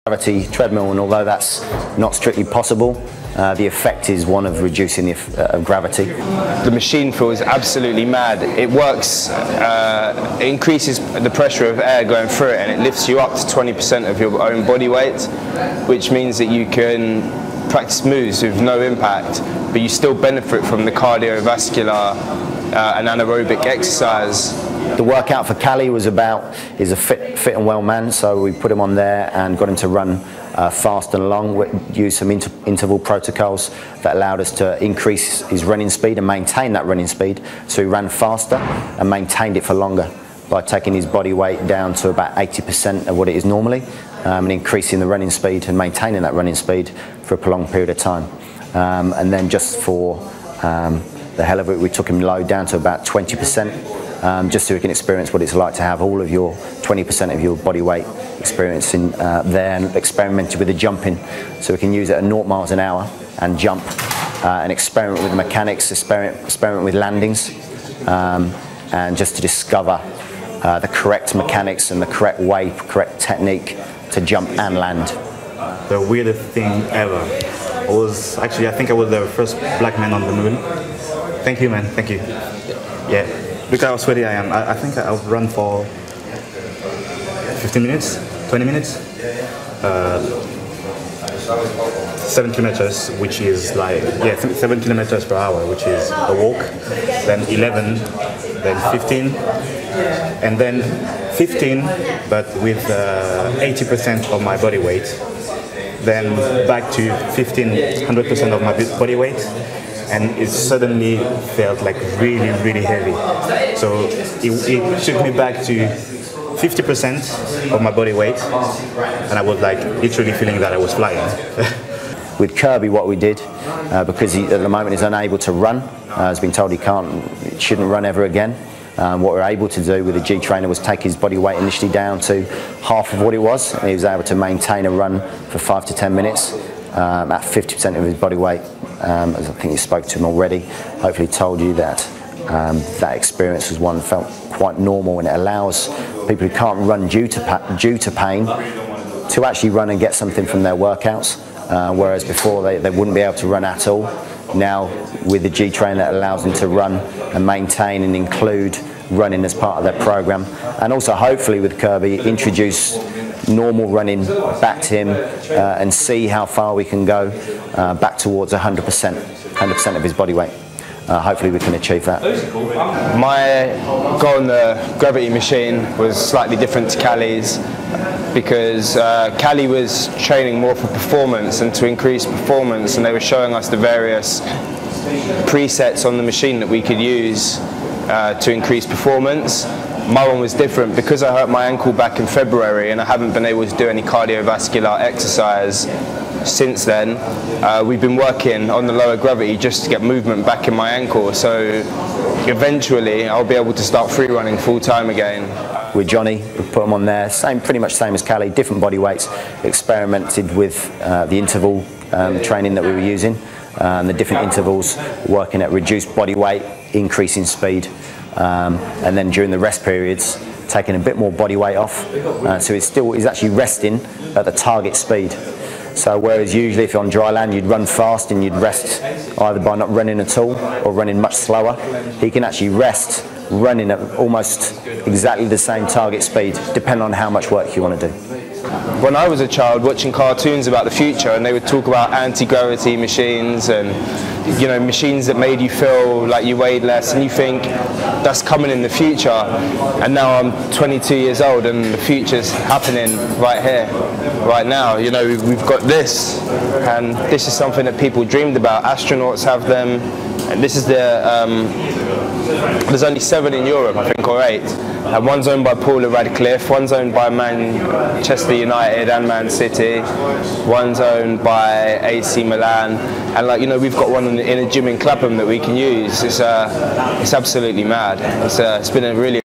gravity treadmill, and although that's not strictly possible, the effect is one of reducing the gravity. The machine feels absolutely mad. It works, it increases the pressure of air going through it, and it lifts you up to 20% of your own body weight, which means that you can practice moves with no impact, but you still benefit from the cardiovascular and anaerobic exercise. The workout for Cali was is a fit and well man, so we put him on there and got him to run fast and long. We used some interval protocols that allowed us to increase his running speed and maintain that running speed. So he ran faster and maintained it for longer by taking his body weight down to about 80% of what it is normally, and increasing the running speed and maintaining that running speed for a prolonged period of time. And then just for the hell of it, we took him low down to about 20%. Just so we can experience what it's like to have all of your 20% of your body weight experiencing there, and experimented with the jumping. So we can use it at 0 miles an hour and jump and experiment with the mechanics, experiment with landings, and just to discover the correct mechanics and the correct way, correct technique to jump and land. The weirdest thing ever was actually, I think I was the first black man on the moon. Thank you, man. Thank you. Yeah. Look how sweaty I am. I think I'll run for 15 minutes, 20 minutes. 7 kilometers, which is like, yeah, 7 kilometers per hour, which is a walk. Then 11, then 15, and then 15, but with 80% of my body weight. Then back to 15, 100% of my body weight. And it suddenly felt like really, really heavy. So it took me back to 50% of my body weight, and I was like literally feeling that I was flying. With Kirby, what we did, because he at the moment is unable to run, has been told he shouldn't run ever again. What we were able to do with the G trainer was take his body weight initially down to half of what it was, and he was able to maintain a run for 5 to 10 minutes at 50% of his body weight. As I think you spoke to him already, hopefully told you that that experience was one that felt quite normal, and it allows people who can't run due to pain to actually run and get something from their workouts, whereas before they wouldn't be able to run at all. Now with the G trainer, it allows them to run and maintain and include running as part of their program, and also hopefully with Kirby introduce normal running back to him and see how far we can go back towards 100% of his body weight. Hopefully we can achieve that. My goal on the gravity machine was slightly different to Cali's, because Cali was training more for performance and to increase performance, and they were showing us the various presets on the machine that we could use to increase performance. My one was different because I hurt my ankle back in February and I haven't been able to do any cardiovascular exercise since then. We've been working on the lower gravity just to get movement back in my ankle, so eventually I'll be able to start free running full time again. With Johnny, we put him on there, pretty much same as Cali, different body weights, experimented with the interval training that we were using, the different intervals, working at reduced body weight, increasing speed. And then during the rest periods, taking a bit more body weight off, so he's actually resting at the target speed. So whereas usually if you're on dry land you'd run fast and you'd rest either by not running at all or running much slower, he can actually rest running at almost exactly the same target speed, depending on how much work you want to do. When I was a child watching cartoons about the future, and they would talk about anti-gravity machines and machines that made you feel like you weighed less, and you think that's coming in the future, and now I'm 22 years old and the future's happening right here, right now. We've got this, and this is something that people dreamed about. Astronauts have them, and this is there's only 7 in Europe, I think, or 8. And one's owned by Paula Radcliffe, one's owned by Manchester United and Man City, one's owned by AC Milan, and we've got one in a gym in Clapham that we can use. It's absolutely mad. It's been a really